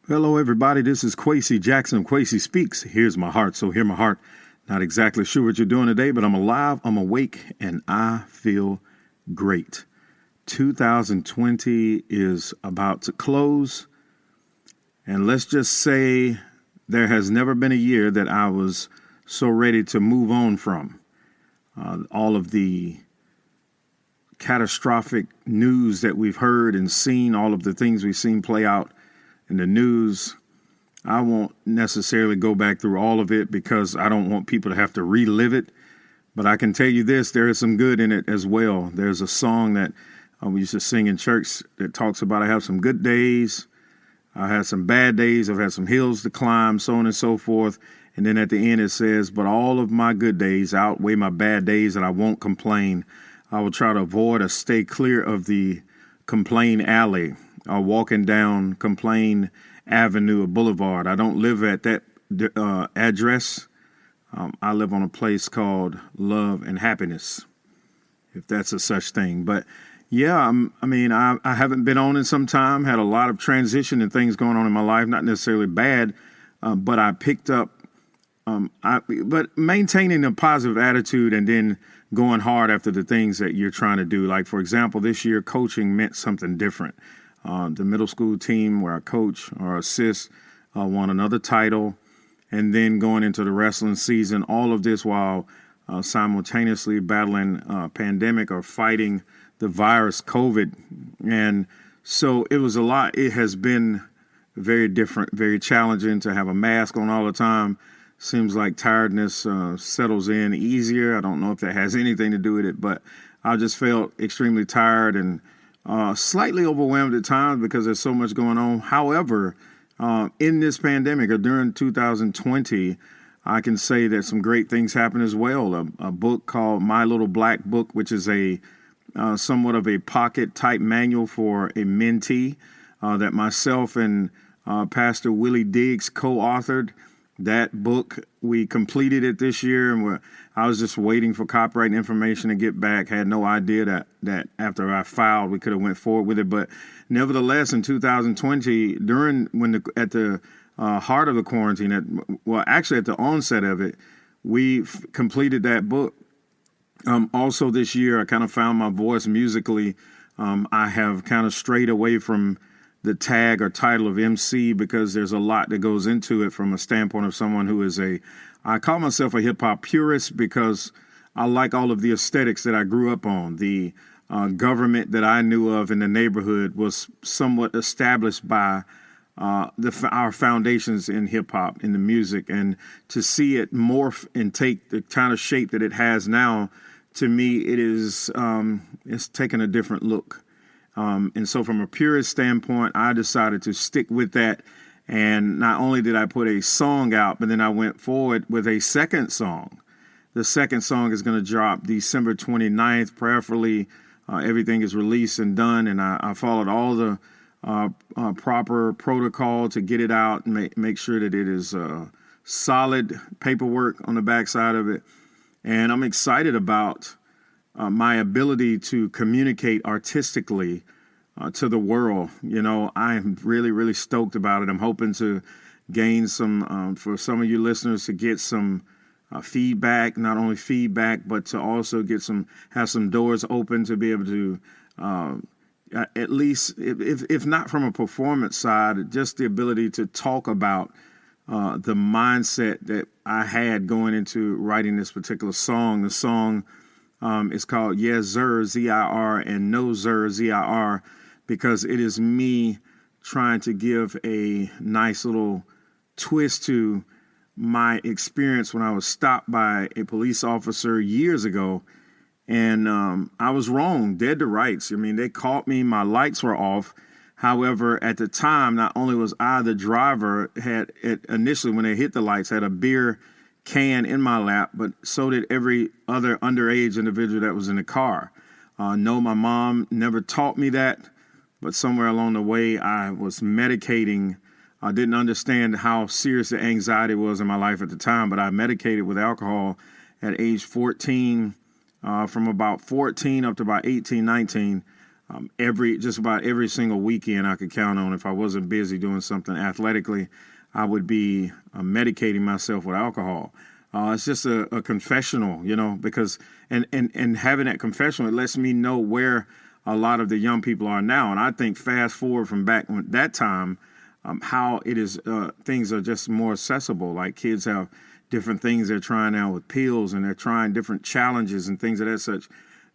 Hello, everybody. This is Quasi Jackson. Quasi Speaks. Here's my heart. So hear my heart. Not exactly sure what you're doing today, but I'm alive, I'm awake, and I feel great. 2020 is about to close. And let's just say there has never been a year that I was so ready to move on from. All of the catastrophic news that we've heard and seen, all of the things we've seen play out in the news. I won't necessarily go back through all of it because I don't want people to have to relive it. But I can tell you this, there is some good in it as well. There's a song that we used to sing in church that talks about I have some good days, I had some bad days, I've had some hills to climb, so on and so forth. And then at the end it says, but all of my good days outweigh my bad days and I won't complain. I will try to avoid or stay clear of the complain alley or walking down Complain Avenue or Boulevard. I don't live at that address. I live on a place called Love and Happiness, if that's a such thing. But yeah, I haven't been on in some time, had a lot of transition and things going on in my life, not necessarily bad, but I picked up, but maintaining a positive attitude and then going hard after the things that you're trying to do. Like, for example, this year coaching meant something different. The middle school team where I coach or assist won another title. And then going into the wrestling season, all of this while simultaneously battling pandemic or fighting the virus, COVID. And so it was a lot. It has been very different, very challenging to have a mask on all the time. Seems like tiredness settles in easier. I don't know if that has anything to do with it, but I just felt extremely tired and slightly overwhelmed at times because there's so much going on. However, in this pandemic or during 2020, I can say that some great things happened as well. A book called My Little Black Book, which is a somewhat of a pocket type manual for a mentee that myself and Pastor Willie Diggs co-authored. That book, we completed it this year, and I was just waiting for copyright information to get back. Had no idea that after I filed, we could have went forward with it. But nevertheless, in 2020, at the heart of the quarantine, at the onset of it, we completed that book. Also this year, I kind of found my voice musically. I have kind of strayed away from the tag or title of MC because there's a lot that goes into it from a standpoint of someone who is I call myself a hip hop purist because I like all of the aesthetics that I grew up on. The government that I knew of in the neighborhood was somewhat established by our foundations in hip hop, in the music, and to see it morph and take the kind of shape that it has now, to me, it is it's taken a different look. And so from a purist standpoint, I decided to stick with that. And not only did I put a song out, but then I went forward with a second song. The second song is going to drop December 29th. Prayerfully, everything is released and done. And I followed all the proper protocol to get it out and make sure that it is solid paperwork on the backside of it. And I'm excited about my ability to communicate artistically to the world. You know, I'm really, really stoked about it. I'm hoping to gain for some of you listeners to get some feedback, not only feedback, but to also have some doors open to be able to, at least, if not from a performance side, just the ability to talk about the mindset that I had going into writing this particular song. The song it's called Yes Zer, Z-I-R, and No Zer, Z-I-R, because it is me trying to give a nice little twist to my experience when I was stopped by a police officer years ago. And I was wrong, dead to rights. I mean, they caught me, my lights were off. However, at the time, not only was I the driver, initially when they hit the lights, had a beer can in my lap, but so did every other underage individual that was in the car. No, my mom never taught me that, but somewhere along the way I was medicating. I didn't understand how serious the anxiety was in my life at the time, but I medicated with alcohol at age 14, from about 14 up to about 18, 19. just about every single weekend I could count on. If I wasn't busy doing something athletically, I would be medicating myself with alcohol. It's just a confessional, because and having that confessional, it lets me know where a lot of the young people are now. And I think fast forward from back when that time, how it is, things are just more accessible. Like kids have different things they're trying now with pills, and they're trying different challenges and things of that such.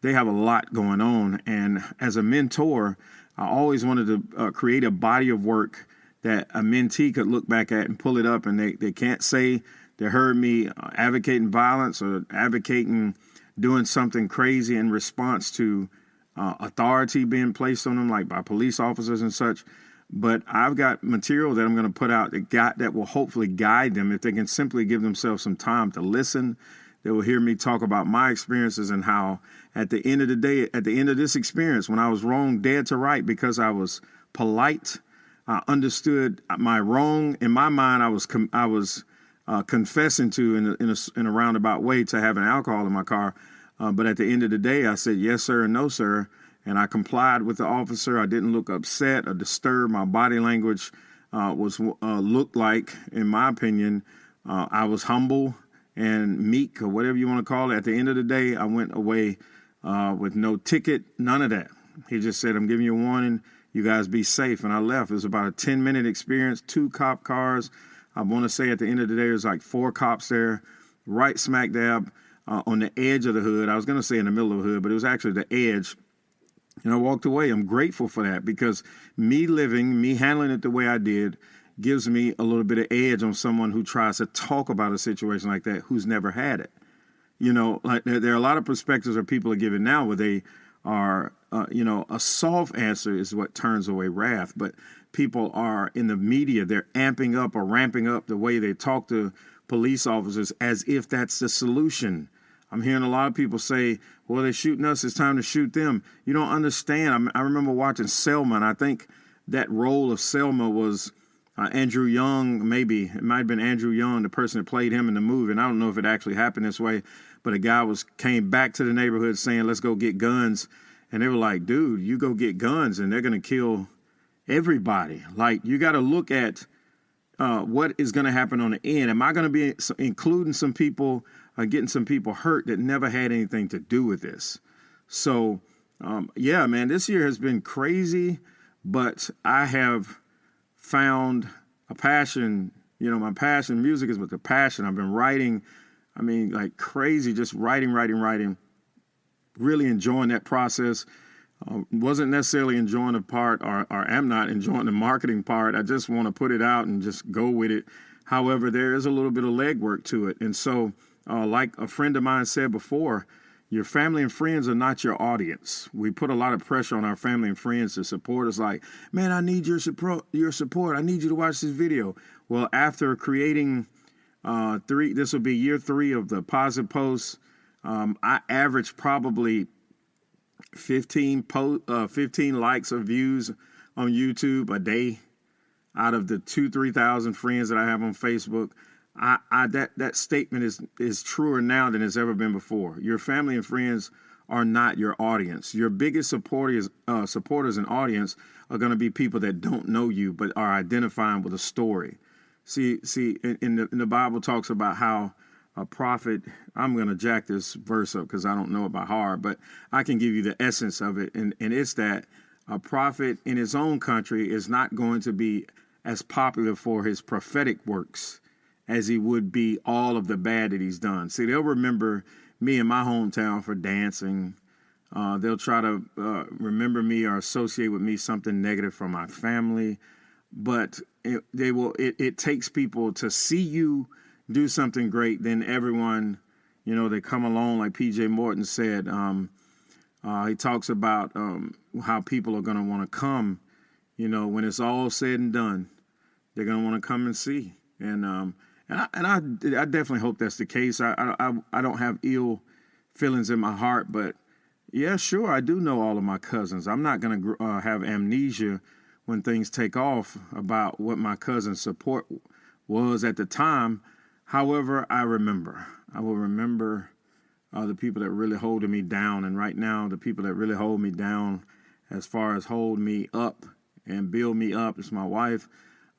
They have a lot going on. And as a mentor, I always wanted to create a body of work that a mentee could look back at and pull it up, and they can't say they heard me advocating violence or advocating doing something crazy in response to authority being placed on them, like by police officers and such. But I've got material that I'm going to put out that will hopefully guide them if they can simply give themselves some time to listen. They will hear me talk about my experiences and how at the end of the day, at the end of this experience, when I was wrong dead to right because I was polite, I understood my wrong. In my mind, I was confessing to in a roundabout way to having alcohol in my car. But at the end of the day, I said, yes, sir, and no, sir. And I complied with the officer. I didn't look upset or disturbed. My body language looked like, in my opinion, I was humble and meek, or whatever you want to call it. At the end of the day, I went away with no ticket, none of that. He just said, I'm giving you a warning. You guys be safe. And I left. It was about a 10-minute experience, 2 cop cars. I want to say at the end of the day, there's like 4 cops there, right smack dab on the edge of the hood. I was going to say in the middle of the hood, but it was actually the edge. And I walked away. I'm grateful for that, because me handling it the way I did gives me a little bit of edge on someone who tries to talk about a situation like that who's never had it. Like there are a lot of perspectives that people are giving now where they are, a soft answer is what turns away wrath. But people are in the media, they're amping up or ramping up the way they talk to police officers as if that's the solution. I'm hearing a lot of people say, well, they're shooting us, it's time to shoot them. You don't understand. I remember watching Selma, and I think that role of Selma was Andrew Young, maybe. It might have been Andrew Young, the person that played him in the movie. And I don't know if it actually happened this way, but a guy came back to the neighborhood saying, let's go get guns. And they were like, dude, you go get guns and they're going to kill everybody. Like, you got to look at what is going to happen on the end. Am I going to be including some people, getting some people hurt that never had anything to do with this? So, yeah, man, this year has been crazy, but I have found a passion. My passion, music is with the passion. I've been writing, like crazy, just writing, really enjoying that process. Wasn't necessarily enjoying the part, or am not enjoying the marketing part. I just want to put it out and just go with it. However, there is a little bit of legwork to it. And so, like a friend of mine said before, your family and friends are not your audience. We put a lot of pressure on our family and friends to support us. Like, man, I need your support. I need you to watch this video. Well, after creating this will be year 3 of the Positive Posts. I average probably 15 likes or views on YouTube a day out of the 3,000 friends that I have on Facebook. That statement is truer now than it's ever been before. Your family and friends are not your audience. Your biggest supporters and audience are going to be people that don't know you but are identifying with a story. See, in the Bible talks about how a prophet, I'm going to jack this verse up because I don't know it by heart, but I can give you the essence of it. And it's that a prophet in his own country is not going to be as popular for his prophetic works as he would be all of the bad that he's done. See, they'll remember me in my hometown for dancing. They'll try to remember me or associate with me something negative from my family. But it takes people to see you do something great. Then everyone, they come along, like P.J. Morton said. He talks about how people are going to want to come, when it's all said and done. They're going to want to come and see. And I definitely hope that's the case. I don't have ill feelings in my heart, but yeah, sure, I do know all of my cousins. I'm not going to have amnesia when things take off about what my cousin's support was at the time. However, I will remember the people that really holding me down. And right now, the people that really hold me down as far as hold me up and build me up. It's my wife,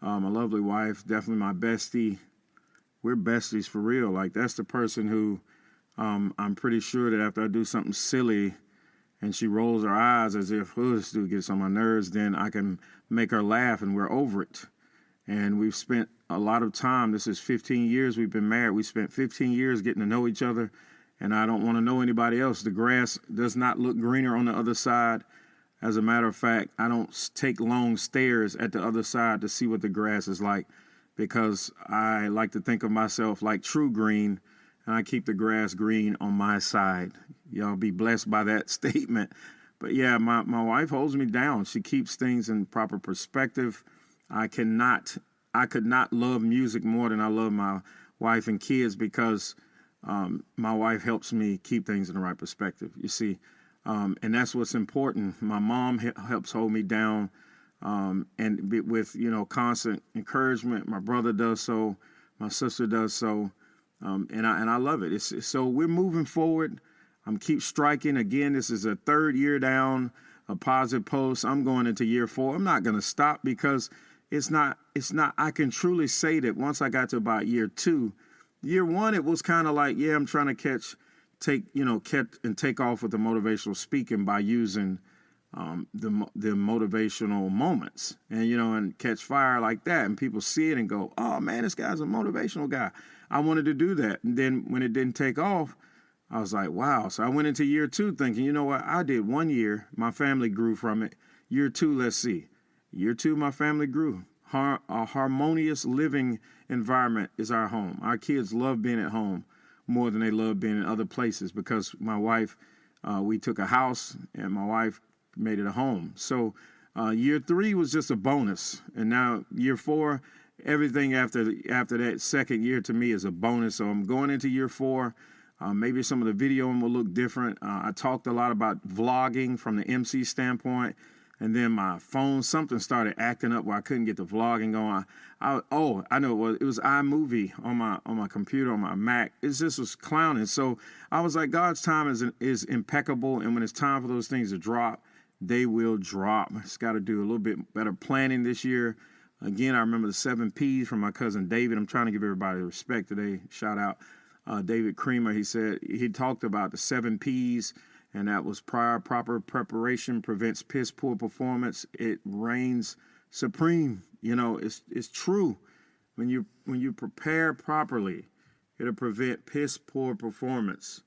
my lovely wife, definitely my bestie. We're besties for real. Like, that's the person who I'm pretty sure that after I do something silly and she rolls her eyes as if, oh, this dude gets on my nerves, then I can make her laugh and we're over it. And we've spent a lot of time. This is 15 years we've been married. We spent 15 years getting to know each other, and I don't want to know anybody else. The grass does not look greener on the other side. As a matter of fact, I don't take long stares at the other side to see what the grass is like, because I like to think of myself like True Green, and I keep the grass green on my side. Y'all be blessed by that statement. But yeah, my wife holds me down. She keeps things in proper perspective. I could not love music more than I love my wife and kids, because my wife helps me keep things in the right perspective, you see. And that's what's important. My mom helps hold me down, and with, constant encouragement. My brother does so. My sister does so. And I love it. So we're moving forward. I'm keep striking. Again, this is a third year down, a positive post. I'm going into year 4. I'm not going to stop, because it's not, I can truly say that once I got to about year 2, year 1, it was kind of like, yeah, I'm trying to take off with the motivational speaking by using the motivational moments and catch fire like that. And people see it and go, oh man, this guy's a motivational guy. I wanted to do that. And then when it didn't take off, I was like, wow. So I went into year 2 thinking, you know what? I did 1 year. My family grew from it. Year 2, let's see. Year 2, my family grew. A harmonious living environment is our home. Our kids love being at home more than they love being in other places, because my wife, we took a house and my wife made it a home. So year 3 was just a bonus. And now year 4, everything after that second year to me is a bonus. So I'm going into year 4. Maybe some of the videoing will look different. I talked a lot about vlogging from the MC standpoint. And then my phone, something started acting up where I couldn't get the vlogging going. I know it was iMovie on my computer, on my Mac. It just was clowning. So I was like, God's time is impeccable. And when it's time for those things to drop, they will drop. I just got to do a little bit better planning this year. Again, I remember the 7 P's from my cousin David. I'm trying to give everybody respect today. Shout out David Creamer. He talked about the 7 P's. And that was proper preparation prevents piss poor performance. It reigns supreme. It's true. When you prepare properly, it'll prevent piss poor performance.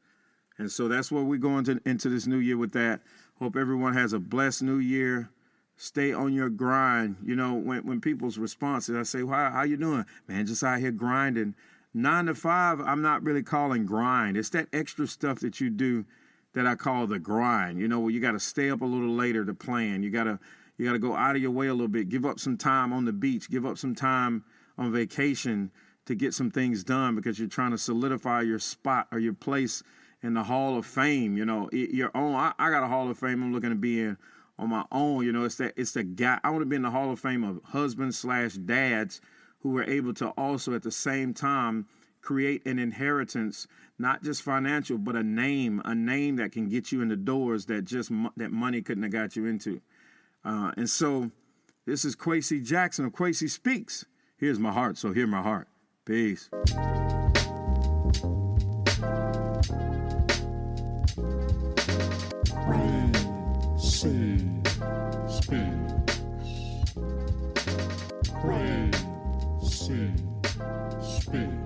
And so that's what we're going into this new year with that. Hope everyone has a blessed new year. Stay on your grind. When people's responses, I say, well, how you doing? Man, just out here grinding. 9 to 5, I'm not really calling grind. It's that extra stuff that you do that I call the grind. Where you got to stay up a little later to plan. You got to go out of your way a little bit. Give up some time on the beach. Give up some time on vacation to get some things done, because you're trying to solidify your spot or your place in the Hall of Fame. Your own. I got a Hall of Fame I'm looking to be in on my own. It's the guy. I want to be in the Hall of Fame of husbands/dads who were able to also at the same time create an inheritance, not just financial, but a name that can get you in the doors that that money couldn't have got you into. And so this is Kwesi Jackson of Kwesi Speaks. Here's my heart, so hear my heart. Peace. Kwesi Speaks. Kwesi Speaks.